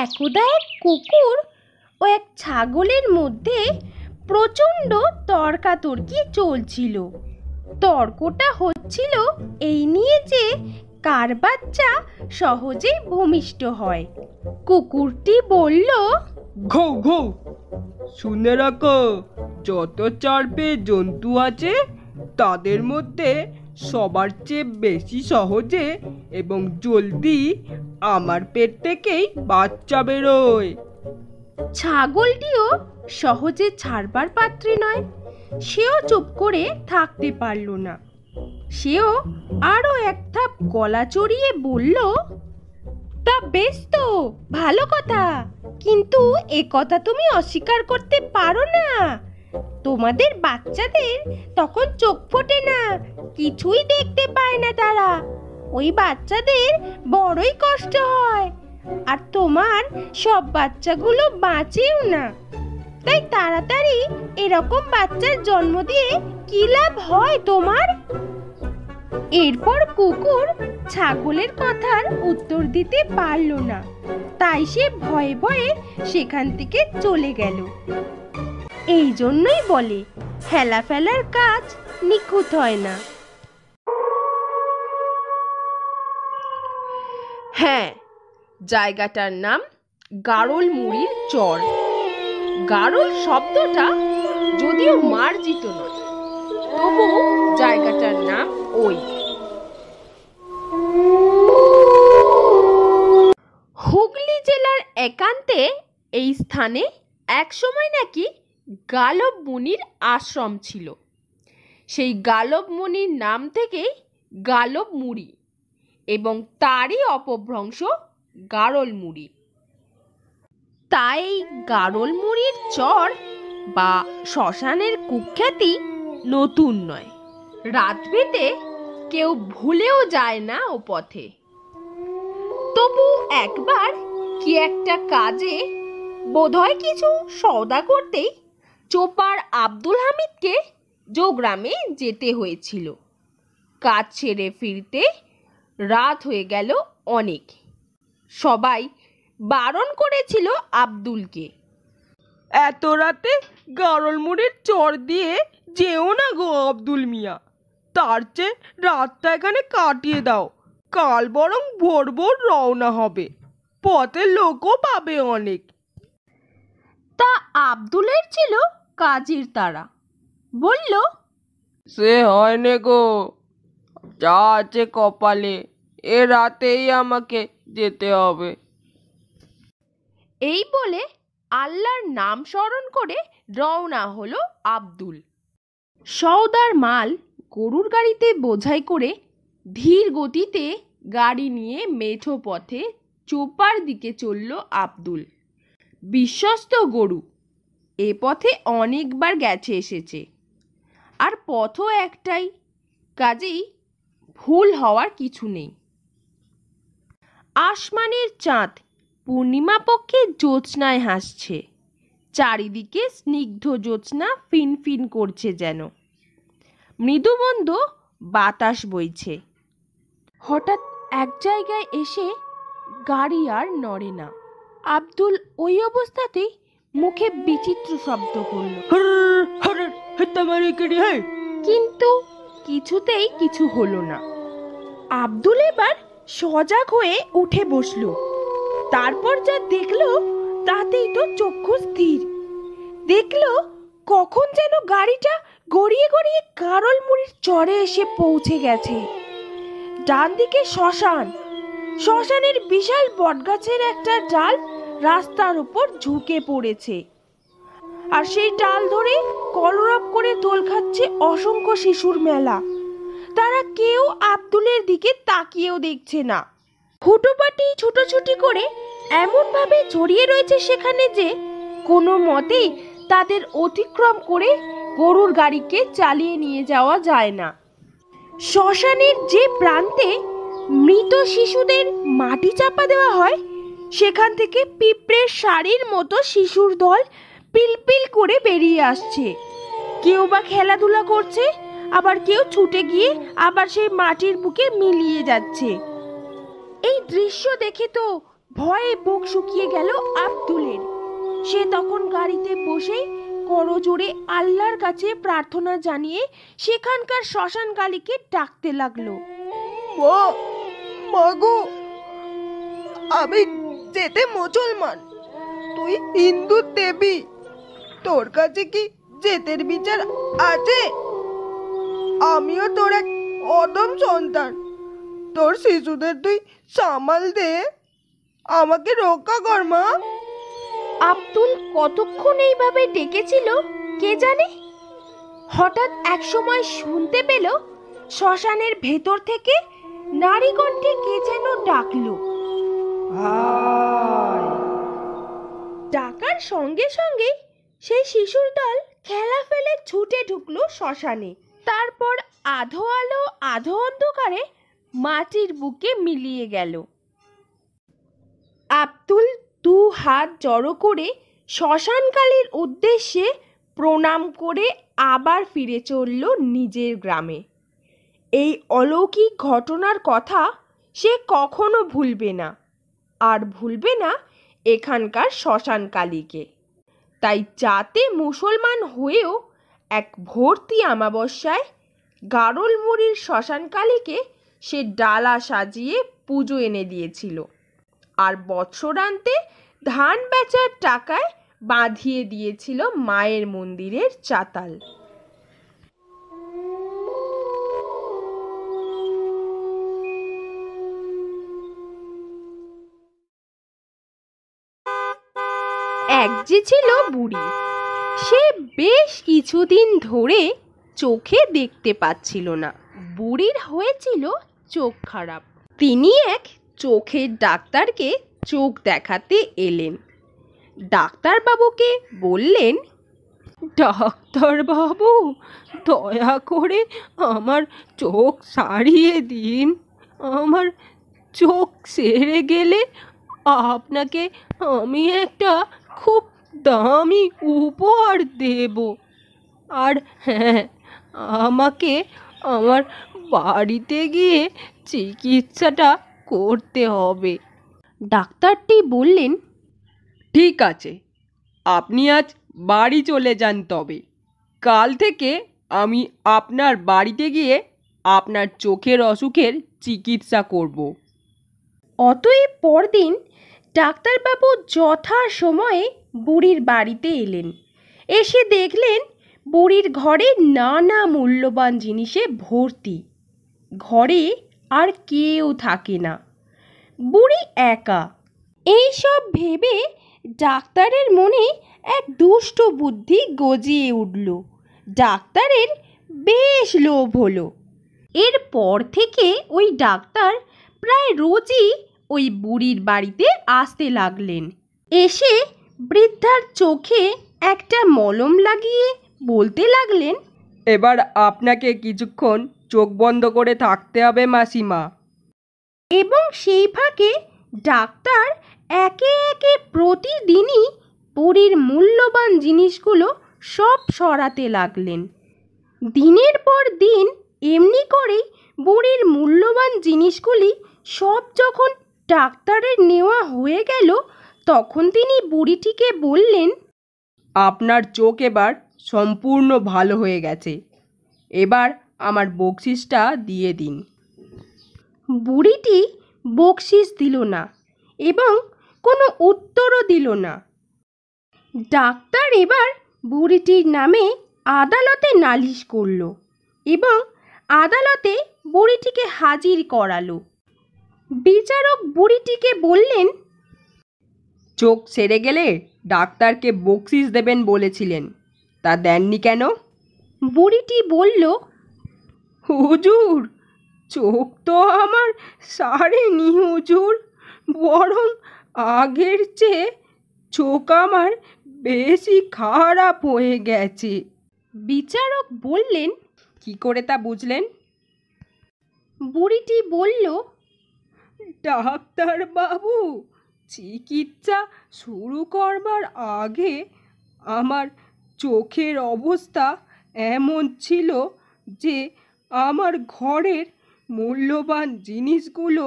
একদা এক কুকুর ও এক ছাগলের মধ্যে প্রচণ্ড তর্কাতর্কি চলছিল। তর্কটা হচ্ছিল এই নিয়ে যে কার বাচ্চা সহজেই ভূমিষ্ঠ হয়। কুকুরটি বলল, ঘৌ ঘৌ, শুনে রাখো, যত চারপে জন্তু আছে তাদের মধ্যে সবার চেয়ে বেশি সহজে এবং জলদি আমার পেট থেকেই বাচ্চা বেরোয়। ছাগলটিও সহজে ছাড়বার পাত্রী নয়। সেও চুপ করে থাকতে পারল না। সেও আরো এক ধাপ গলা চড়িয়ে বলল, তা বেশ তো, ভালো কথা, কিন্তু এ কথা তুমি অস্বীকার করতে পারো না। তোমাদের বাচ্চাদের তখন চোখ ফোটে না, কিছুই দেখতে পায় না তারা। ওই বাচ্চাদের বড়ই কষ্ট হয়, আর তোমার সব বাচ্চাগুলো বাঁচেও না। তাই তাড়াতাড়ি এরকম বাচ্চার জন্ম দিয়ে কি লাভ হয় তোমার? এরপর কুকুর ছাগলের কথার উত্তর দিতে পারল না। তাই সে ভয়ে ভয়ে সেখান থেকে চলে গেল। এই জন্যই বলে, হেলা ফেলার কাজ নিখুঁত হয় না। হ্যাঁ, জায়গাটার নাম গাড়ল মুড়ির চর। গাড়ল শব্দটা যদিও মার্জিত নয়, তবু জায়গাটার নাম ওই। হুগলি জেলার একান্তে এই স্থানে একসময় নাকি গালব মুনির আশ্রম ছিল। সেই গালব মুনির নাম থেকেই গালব মুড়ি এবং তারই অপভ্রংশ গাড়ল মুড়ি। তাই গাড়ল মুড়ির চর বা শ্মশানের কুখ্যাতি নতুন নয়। রাত্রিতে কেউ ভুলেও যায় না ও পথে। তবু একবার কি একটা কাজে, বোধহয় কিছু সওদা করতেই, চোপার আব্দুল হামিদকে যোগগ্রামে যেতে হয়েছিল। কাজ ছেড়ে ফিরতে রাত হয়ে গেল অনেক। সবাই বারণ করেছিল আব্দুলকে, এত রাতে গাড়ল মুড়ির চর দিয়ে যেও না গো আব্দুল মিয়া, তার চেয়ে রাতটা এখানে কাটিয়ে দাও। কাল বরং ভোর ভোর রওনা হবে, পথে লোকও পাবে অনেক। তা আব্দুলের ছিল কাজের তাড়া। বলল, সে হয় নে গো, যা আছে কপালে, এ রাতেই আমাকে যেতে হবে। এই বলে আল্লাহর নাম স্মরণ করে রওনা হলো আব্দুল। সওদার মাল গরুর গাড়িতে বোঝাই করে ধীর গতিতে গাড়ি নিয়ে মেঠো পথে চোপার দিকে চলল আব্দুল। বিশ্বস্ত গরু, এ পথে অনেকবার গেছে এসেছে, আর পথও একটাই, কাজেই ভুল হওয়ার কিছু নেই। আসমানের চাঁদ পূর্ণিমা পক্ষে জ্যোৎস্নায় হাসছে। চারিদিকে স্নিগ্ধ জ্যোৎস্না ফিনফিন করছে যেন। মৃদুমন্দ বাতাস বইছে। হঠাৎ এক জায়গায় এসে গাড়ি আর নড়ে না। আব্দুল ওই অবস্থাতেই মুখে বিচিত্র শব্দ করল, কিন্তু কিছুতেই কিছু হলো না। আব্দুল এবার সজাগ হয়ে উঠে বসলো। তারপর যা দেখলো তাতেই তো চক্ষু স্থির। দেখলো কখন যেন গাড়িটা গড়িয়ে গড়িয়ে গাড়ল মুড়ির চরে এসে পৌঁছে গেছে। ডান দিকে শ্মশান, শ্মশানের বিশাল বটগাছের একটা ডাল রাস্তার উপর ঝুঁকে পড়েছে, আর সেই ডাল ধরে কলরব করে দোল খাচ্ছে অসংখ্য শিশুর মেলা। তারা কেউ আব্দুলের দিকে তাকিয়েও দেখছে না। হুটোপাটি ছুটোছুটি করে এমন ভাবে জড়িয়ে রয়েছে সেখানে যে কোনো মতেই তাদের অতিক্রম করে গরুর গাড়িকে চালিয়ে নিয়ে যাওয়া যায় না। শ্মশানের যে প্রান্তে মৃত শিশুদের মাটি চাপা দেওয়া হয়, সেখান থেকে পিঁপড়ের শাড়ির মতো শিশুর দল পিলপিল করে বেরিয়ে আসছে। কেউ বা খেলাধুলা করছে, আবার কেউ ছুটে গিয়ে আবার সেই মাটির বুকে মিলিয়ে যাচ্ছে। এই দৃশ্য দেখে তো ভয়ে বুক শুকিয়ে গেল আব্দুলের। সে তখন গাড়িতে বসেই করজোড়ে আল্লাহর কাছে প্রার্থনা জানিয়ে সেখানকার শ্মশান কালীকে ডাকতে লাগলো। মা, মাগো, আমি যেতে মুসলমান, তুই হিন্দু দেবী, তোর কাছে কি জেতের বিচার আছে? আমিও তোর এক অদম সন্তান, তোর শিশুদের তুই সামাল দে, আমাকে রক্ষা কর মা। আব্দুল কতক্ষণ এইভাবে ডেকেছিল কে জানে। হঠাৎ এক সময় শুনতে পেল শ্মশানের ভেতর থেকে নারী কণ্ঠে কে যেন ডাকলো। ডাকার সঙ্গে সঙ্গে সেই শিশুর দল খেলা ফেলে ছুটে ঢুকলো শ্মশানে। তারপর আধো আলো আধো অন্ধকারে মাটির বুকে মিলিয়ে গেল। আব্দুল দু হাত জড়ো করে শ্মশানকালীর উদ্দেশ্যে প্রণাম করে আবার ফিরে চলল নিজের গ্রামে। এই অলৌকিক ঘটনার কথা সে কখনো ভুলবে না, আর ভুলবে না এখানকার শ্মশানকালীকে। তাই যাতে মুসলমান হয়েও এক ভর্তি অমাবস্যায় গারলমুড়ির শ্মশানকালীকে সে ডালা সাজিয়ে পুজো এনে দিয়েছিল, আর বৎসরান্তে ধান বেচার টাকায় বাঁধিয়ে দিয়েছিল মায়ের মন্দিরের চাতাল। এক যে ছিল বুড়ি, সে বেশ কিছুদিন ধরে চোখে দেখতে পাচ্ছিল না। বুড়ির হয়েছিল চোখ খারাপ। তিনি এক চোখের ডাক্তারকে চোখ দেখাতে এলেন। ডাক্তারবাবুকে বললেন, ডাক্তারবাবু, দয়া করে আমার চোখ সারিয়ে দিন। আমার চোখ সেরে গেলে আপনাকে আমি একটা খুব দামি উপহার দেব। আর হ্যাঁ, আমাকে আমার বাড়িতে গিয়ে চিকিৎসাটা করতে হবে। ডাক্তারটি বললেন, ঠিক আছে, আপনি আজ বাড়ি চলে যান, তবে কাল থেকে আমি আপনার বাড়িতে গিয়ে আপনার চোখের অসুখের চিকিৎসা করব। অতএব পরদিন ডাক্তারবাবু যথা সময়ে বুড়ির বাড়িতে এলেন। এসে দেখলেন বুড়ির ঘরে নানা মূল্যবান জিনিসে ভর্তি। ঘরে আর কেউ থাকে না, বুড়ি একা। এইসব ভেবে ডাক্তারের মনে এক দুষ্ট বুদ্ধি গজিয়ে উঠল। ডাক্তারের বেশ লোভ হলো। এরপর থেকে ওই ডাক্তার প্রায় রোজই ওই বুড়ির বাড়িতে আসতে লাগলেন। এসে বৃদ্ধার চোখে একটা মলম লাগিয়ে বলতে লাগলেন, এবার আপনাকে কিছুক্ষণ চোখ বন্ধ করে থাকতে হবে মাসিমা। এবং সেই ফাঁকে ডাক্তার একে একে প্রতিদিনই বুড়ির মূল্যবান জিনিসগুলো সব সরাতে লাগলেন। দিনের পর দিন এমনি করেই বুড়ির মূল্যবান জিনিসগুলি সব যখন ডাক্তারের নেওয়া হয়ে গেল, তখন তিনি বুড়িটিকে বললেন, আপনার চোখ এবার সম্পূর্ণ ভালো হয়ে গেছে, এবার আমার বকশিসটা দিয়ে দিন। বুড়িটি বকশিস দিল না এবং কোনো উত্তরও দিল না। ডাক্তার এবার বুড়িটির নামে আদালতে নালিশ করল এবং আদালতে বুড়িটিকে হাজির করালো। বিচারক বুড়িটিকে বললেন, চোখ সেরে গেলে ডাক্তারকে বকশিস দেবেন বলেছিলেন, তা দেননি কেন? বুড়িটি বলল, হুজুর, চোখ তো আমার সারেনি হুজুর, বরং আগের চেয়ে চোখ আমার বেশি খারাপ হয়ে গেছে। বিচারক বললেন, কি করে তা বুঝলেন? বুড়িটি বলল, ডাক্তারবাবু, চিকিৎসা শুরু করবার আগে আমার চোখের অবস্থা এমন ছিল যে আমার ঘরের মূল্যবান জিনিসগুলো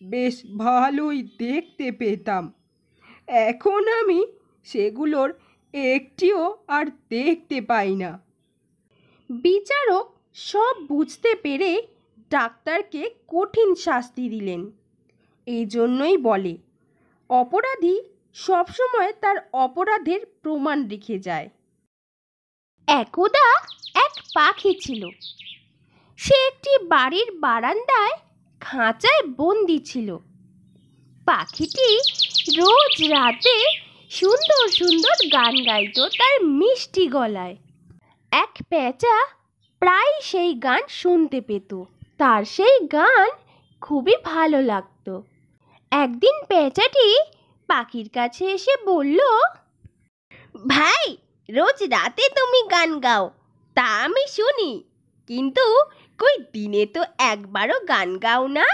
বেশ ভালোই দেখতে পেতাম। এখন আমি সেগুলোর একটিও আর দেখতে পাই না। বিচারক সব বুঝতে পেরে ডাক্তারকে কঠিন শাস্তি দিলেন। এই জন্যই বলে, অপরাধী সবসময় তার অপরাধের প্রমাণ রেখে যায়। একদা এক পাখি ছিল। সে একটি বাড়ির বারান্দায় খাঁচায় বন্দি ছিল। পাখিটি রোজ রাতে সুন্দর সুন্দর গান গাইতো তার মিষ্টি গলায়। এক পেঁচা প্রায় সেই গান শুনতে পেত। তার সেই গান খুবই ভালো লাগতো। একদিন পেঁচাটি পাখির কাছে এসে বলল, ভাই, রোজ রাতে তুমি গান গাও, তা আমি শুনি, কিন্তু কই দিনে তো একবারও গান গাও না,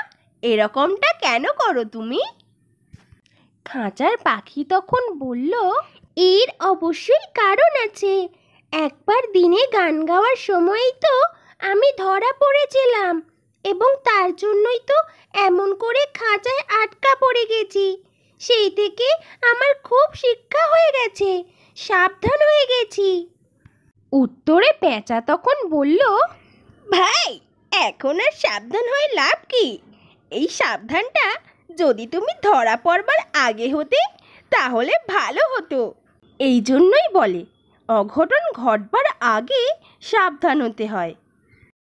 এরকমটা কেন করো তুমি? খাঁচার পাখি তখন বলল, এর অবশ্যই কারণ আছে। একবার দিনে গান গাওয়ার সময়ই তো আমি ধরা পড়েছিলাম, এবং তার জন্যই তো এমন করে খাঁচায় আটকা পড়ে গেছি। সেই থেকে আমার খুব শিক্ষা হয়ে গেছে, সাবধান হয়ে গেছি। উত্তরে পেঁচা তখন বলল, ভাই, এখন আর সাবধান হয়ে লাভ কি? এই সাবধানটা যদি তুমি ধরা পড়বার আগে হতে তাহলে ভালো হতো। এই জন্যই বলে, অঘটন ঘটবার আগে সাবধান হতে হয়।